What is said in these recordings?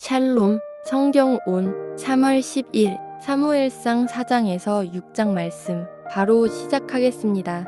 샬롬, 성경 온 3월 10일 사무엘상 4장에서 6장 말씀 바로 시작하겠습니다.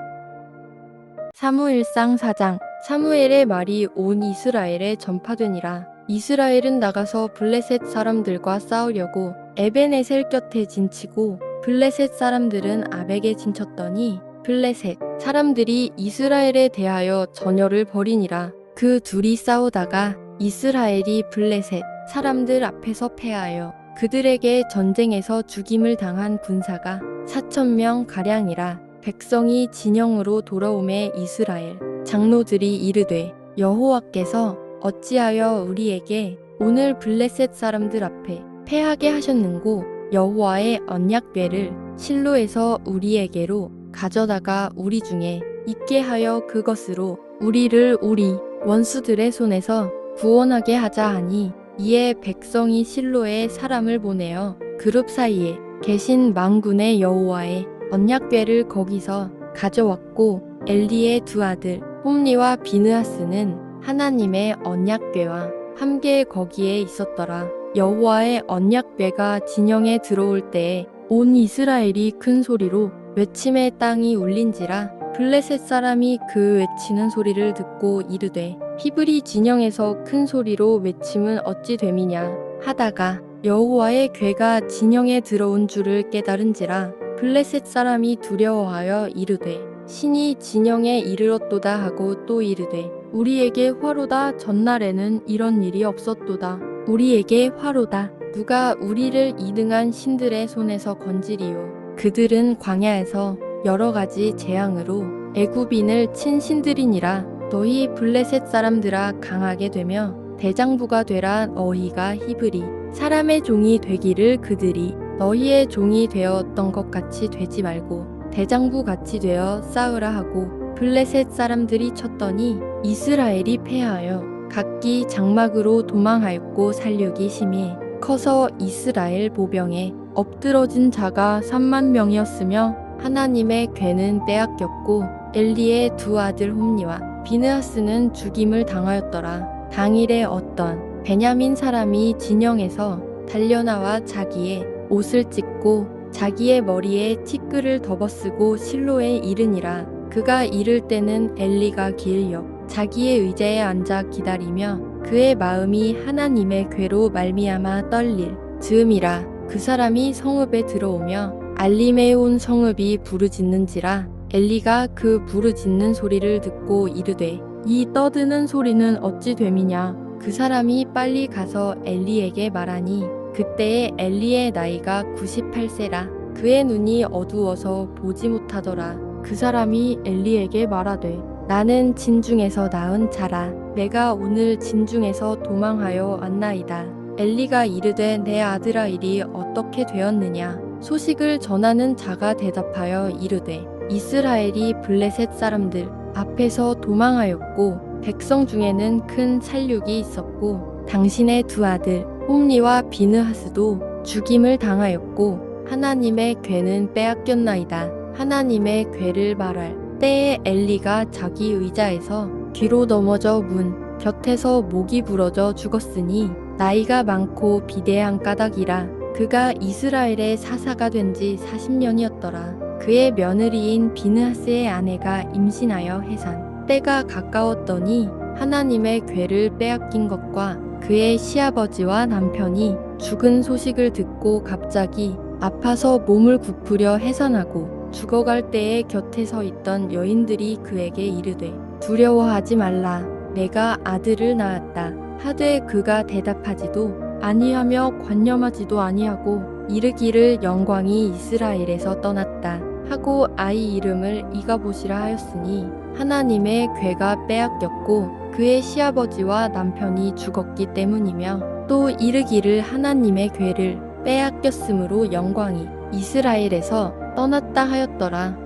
사무엘상 4장. 사무엘의 말이 온 이스라엘에 전파되니라. 이스라엘은 나가서 블레셋 사람들과 싸우려고 에벤에셀 곁에 진치고 블레셋 사람들은 아벡에 진쳤더니 블레셋 사람들이 이스라엘에 대하여 전열을 벌이니라. 그 둘이 싸우다가 이스라엘이 블레셋 사람들 앞에서 패하여 그들에게 전쟁에서 죽임을 당한 군사가 4,000명 가량이라. 백성이 진영으로 돌아오매 이스라엘 장로들이 이르되 여호와께서 어찌하여 우리에게 오늘 블레셋 사람들 앞에 패하게 하셨는고 여호와의 언약궤를 실로에서 우리에게로 가져다가 우리 중에 있게 하여 그것으로 우리를 우리 원수들의 손에서 구원하게 하자 하니 이에 백성이 실로에 사람을 보내어 그룹 사이에 계신 만군의 여호와의 언약궤를 거기서 가져왔고 엘리의 두 아들 홈리와 비느하스는 하나님의 언약궤와 함께 거기에 있었더라. 여호와의 언약궤가 진영에 들어올 때에 온 이스라엘이 큰 소리로 외침의 땅이 울린지라. 블레셋 사람이 그 외치는 소리를 듣고 이르되 히브리 진영에서 큰 소리로 외침은 어찌 됨이냐 하다가 여호와의 궤가 진영에 들어온 줄을 깨달은지라. 블레셋 사람이 두려워하여 이르되 신이 진영에 이르렀도다 하고 또 이르되 우리에게 화로다. 전날에는 이런 일이 없었도다. 우리에게 화로다. 누가 우리를 이등한 신들의 손에서 건지리요. 그들은 광야에서 여러 가지 재앙으로 애굽인을 친 신들이니라. 너희 블레셋 사람들아 강하게 되며 대장부가 되라. 너희가 히브리 사람의 종이 되기를 그들이 너희의 종이 되었던 것 같이 되지 말고 대장부 같이 되어 싸우라 하고 블레셋 사람들이 쳤더니 이스라엘이 패하여 각기 장막으로 도망하였고 살육이 심히 커서 이스라엘 보병에 엎드러진 자가 30,000명이었으며 하나님의 궤는 빼앗겼고 엘리의 두 아들 홈리와 비느하스는 죽임을 당하였더라. 당일에 어떤 베냐민 사람이 진영에서 달려나와 자기의 옷을 찢고 자기의 머리에 티끌을 덮어쓰고 실로에 이르니라. 그가 이를 때는 엘리가 길 옆 자기의 의자에 앉아 기다리며 그의 마음이 하나님의 궤로 말미암아 떨릴 즈음이라. 그 사람이 성읍에 들어오며 알림에 온 성읍이 부르짖는지라. 엘리가 그 부르짖는 소리를 듣고 이르되 이 떠드는 소리는 어찌 됨이냐. 그 사람이 빨리 가서 엘리에게 말하니 그때에 엘리의 나이가 98세라. 그의 눈이 어두워서 보지 못하더라. 그 사람이 엘리에게 말하되 나는 진중에서 낳은 자라. 내가 오늘 진중에서 도망하여 왔나이다. 엘리가 이르되 내 아들아 일이 어떻게 되었느냐. 소식을 전하는 자가 대답하여 이르되 이스라엘이 블레셋 사람들 앞에서 도망하였고 백성 중에는 큰 살육이 있었고 당신의 두 아들 홈리와 비느하스도 죽임을 당하였고 하나님의 궤는 빼앗겼나이다. 하나님의 궤를 말할 때에 엘리가 자기 의자에서 뒤로 넘어져 문 곁에서 목이 부러져 죽었으니 나이가 많고 비대한 까닭이라. 그가 이스라엘의 사사가 된 지 40년이었더라. 그의 며느리인 비느하스의 아내가 임신하여 해산 때가 가까웠더니 하나님의 궤를 빼앗긴 것과 그의 시아버지와 남편이 죽은 소식을 듣고 갑자기 아파서 몸을 굽으려 해산하고 죽어갈 때에 곁에 서 있던 여인들이 그에게 이르되 두려워하지 말라. 내가 아들을 낳았다 하되 그가 대답하지도 아니하며 관념하지도 아니하고 이르기를 영광이 이스라엘에서 떠났다 하고 아이 이름을 이가봇이라 하였으니 하나님의 궤가 빼앗겼고 그의 시아버지와 남편이 죽었기 때문이며 또 이르기를 하나님의 궤를 빼앗겼으므로 영광이 이스라엘에서 떠났다 하였더라.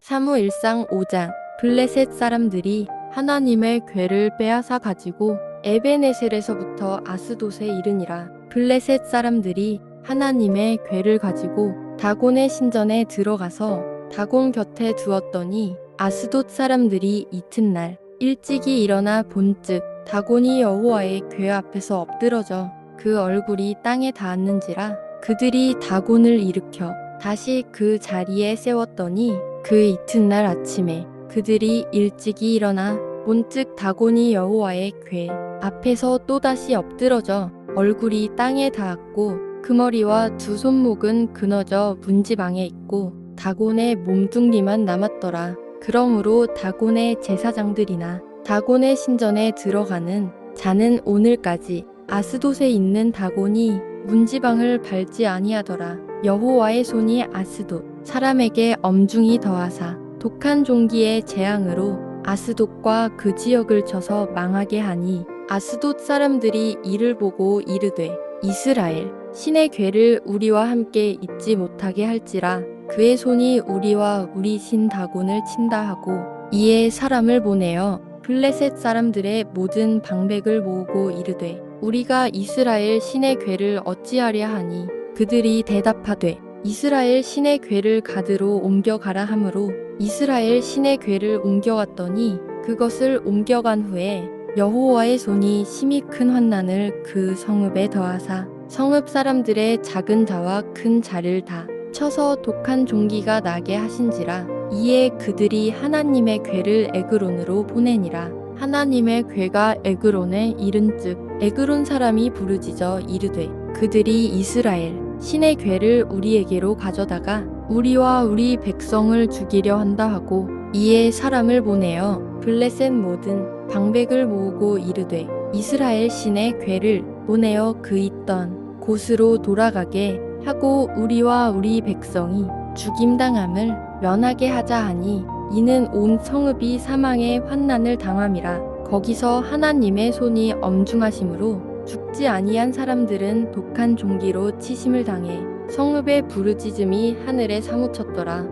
사무엘상 5장. 블레셋 사람들이 하나님의 궤를 빼앗아 가지고 에벤에셀에서부터 아스돗에 이르니라. 블레셋 사람들이 하나님의 궤를 가지고 다곤의 신전에 들어가서 다곤 곁에 두었더니 아스돗 사람들이 이튿날 일찍이 일어나 본즉 다곤이 여호와의 궤 앞에서 엎드러져 그 얼굴이 땅에 닿았는지라 그들이 다곤을 일으켜 다시 그 자리에 세웠더니 그 이튿날 아침에 그들이 일찍이 일어나 본즉 다곤이 여호와의 궤 앞에서 또다시 엎드러져 얼굴이 땅에 닿았고 그 머리와 두 손목은 그너져 문지방에 있고 다곤의 몸뚱이만 남았더라. 그러므로 다곤의 제사장들이나 다곤의 신전에 들어가는 자는 오늘까지 아스돗에 있는 다곤이 문지방을 밟지 아니하더라. 여호와의 손이 아스돗 사람에게 엄중히 더하사 독한 종기의 재앙으로 아스돗과 그 지역을 쳐서 망하게 하니 아스돗 사람들이 이를 보고 이르되 이스라엘 신의 궤를 우리와 함께 잊지 못하게 할지라 그의 손이 우리와 우리 신 다곤을 친다 하고 이에 사람을 보내어 블레셋 사람들의 모든 방백을 모으고 이르되 우리가 이스라엘 신의 궤를 어찌하랴 하니 그들이 대답하되 이스라엘 신의 궤를 가드로 옮겨가라 하므로 이스라엘 신의 궤를 옮겨갔더니 그것을 옮겨간 후에 여호와의 손이 심히 큰 환난을 그 성읍에 더하사 성읍 사람들의 작은 자와 큰 자를 다 쳐서 독한 종기가 나게 하신지라. 이에 그들이 하나님의 궤를 에그론으로 보내니라. 하나님의 궤가 에그론에 이른즉 에그론 사람이 부르짖어 이르되 그들이 이스라엘 신의 궤를 우리에게로 가져다가 우리와 우리 백성을 죽이려 한다 하고 이에 사람을 보내어 블레셋 모든 방백을 모으고 이르되 이스라엘 신의 궤를 보내어 그 있던 곳으로 돌아가게 하고 우리와 우리 백성이 죽임당함을 면하게 하자 하니 이는 온 성읍이 사망의 환난을 당함이라. 거기서 하나님의 손이 엄중하심으로 죽지 아니한 사람들은 독한 종기로 치심을 당해 성읍의 부르짖음이 하늘에 사무쳤더라.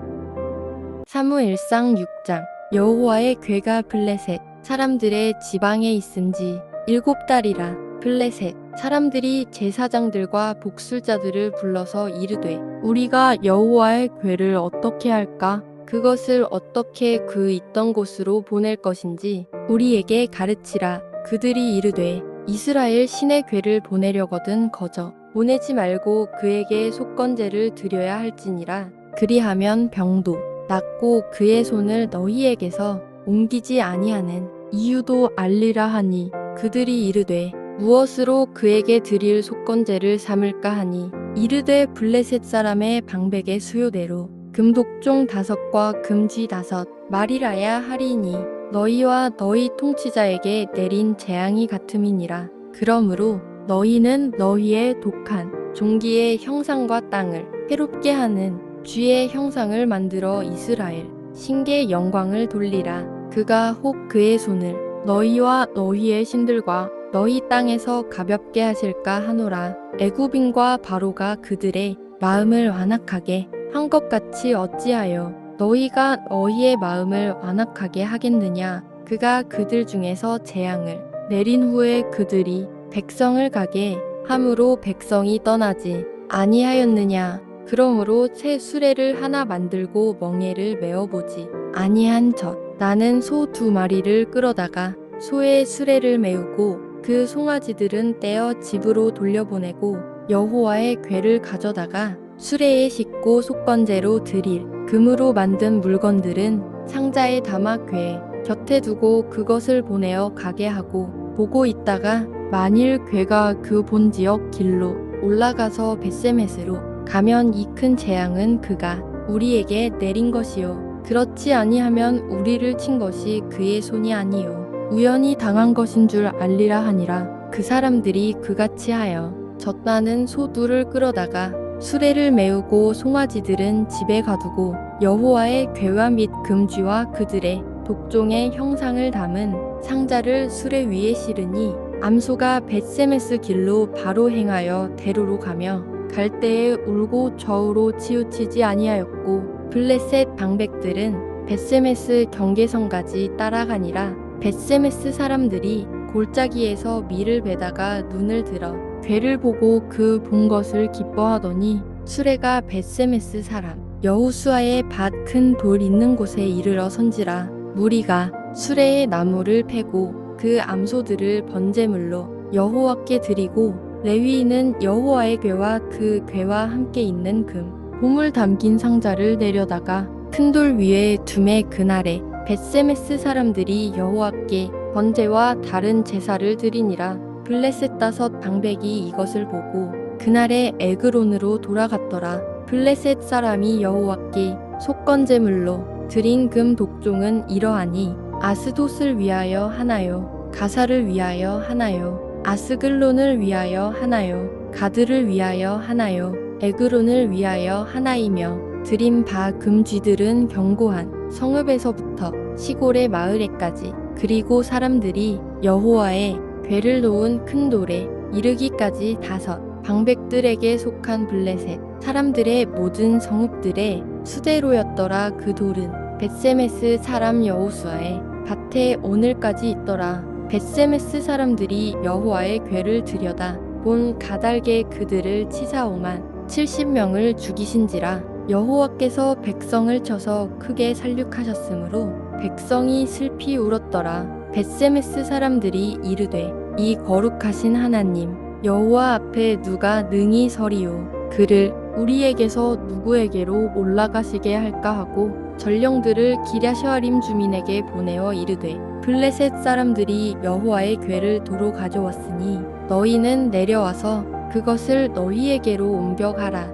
사무엘상 6장. 여호와의 궤가 블레셋 사람들의 지방에 있은지 7달이라. 블레셋 사람들이 제사장들과 복술자들을 불러서 이르되 우리가 여호와의 궤를 어떻게 할까? 그것을 어떻게 그 있던 곳으로 보낼 것인지 우리에게 가르치라. 그들이 이르되 이스라엘 신의 궤를 보내려거든 거저 보내지 말고 그에게 속건제를 드려야 할지니라. 그리하면 병도 낫고 그의 손을 너희에게서 옮기지 아니하는 이유도 알리라 하니 그들이 이르되 무엇으로 그에게 드릴 속건제를 삼을까 하니 이르되 블레셋 사람의 방백의 수요대로 금독종 5과 금쥐 5 말이라야 하리니 너희와 너희 통치자에게 내린 재앙이 같음이니라. 그러므로 너희는 너희의 독한 종기의 형상과 땅을 해롭게 하는 쥐의 형상을 만들어 이스라엘 신께 영광을 돌리라. 그가 혹 그의 손을 너희와 너희의 신들과 너희 땅에서 가볍게 하실까 하노라. 애굽인과 바로가 그들의 마음을 완악하게 한 것 같이 어찌하여 너희가 너희의 마음을 완악하게 하겠느냐. 그가 그들 중에서 재앙을 내린 후에 그들이 백성을 가게 함으로 백성이 떠나지 아니하였느냐. 그러므로 새 수레를 하나 만들고 멍에를 메어보지 아니한 젖 나는 소 2마리를 끌어다가 소의 수레를 메우고 그 송아지들은 떼어 집으로 돌려보내고 여호와의 궤를 가져다가 수레에 싣고 속건제로 드릴 금으로 만든 물건들은 상자에 담아 궤 곁에 두고 그것을 보내어 가게 하고 보고 있다가 만일 궤가 그 본 지역 길로 올라가서 벳세메스로 가면 이 큰 재앙은 그가 우리에게 내린 것이요 그렇지 아니하면 우리를 친 것이 그의 손이 아니요 우연히 당한 것인 줄 알리라 하니라. 그 사람들이 그같이 하여 젖나는 소 2를 끌어다가 수레를 메우고 송아지들은 집에 가두고 여호와의 궤와 및 금쥐와 그들의 독종의 형상을 담은 상자를 수레 위에 실으니 암소가 벳세메스 길로 바로 행하여 대로로 가며 갈 때에 울고 저우로 치우치지 아니하였고 블레셋 방백들은 벳세메스 경계선까지 따라가니라. 벳세메스 사람들이 골짜기에서 밀을 베다가 눈을 들어 궤를 보고 그 본 것을 기뻐하더니 수레가 벳세메스 사람 여호수아의 밭 큰 돌 있는 곳에 이르러 선지라. 무리가 수레의 나무를 패고 그 암소들을 번제물로 여호와께 드리고 레위인은 여호와의 궤와 그 궤와 함께 있는 금, 보물 담긴 상자를 내려다가 큰 돌 위에 두매. 그날에 벳세메스 사람들이 여호와께 번제와 다른 제사를 드리니라. 블레셋 다섯 방백이 이것을 보고 그날에 에그론으로 돌아갔더라. 블레셋 사람이 여호와께 속건제물로 드린 금 독종은 이러하니 아스돗을 위하여 하나요, 가사를 위하여 하나요, 아스글론을 위하여 하나요, 가드를 위하여 하나요, 에그론을 위하여 하나이며, 드린 바 금쥐들은 견고한 성읍에서부터 시골의 마을에까지, 그리고 사람들이 여호와의 궤를 놓은 큰 돌에 이르기까지 다섯 방백들에게 속한 블레셋 사람들의 모든 성읍들의 수대로였더라. 그 돌은 벳세메스 사람 여호수아의 밭에 오늘까지 있더라. 벳세메스 사람들이 여호와의 궤를 들여다 본 가달게 그들을 치사오만 70명을 죽이신지라. 여호와께서 백성을 쳐서 크게 살육하셨으므로 백성이 슬피 울었더라. 벳세메스 사람들이 이르되 이 거룩하신 하나님 여호와 앞에 누가 능히 서리요, 그를 우리에게서 누구에게로 올라가시게 할까 하고 전령들을 기랴샤림 주민에게 보내어 이르되 블레셋 사람들이 여호와의 궤를 도로 가져왔으니 너희는 내려와서 그것을 너희에게로 옮겨가라.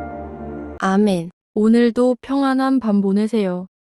아멘. 오늘도 평안한 밤 보내세요.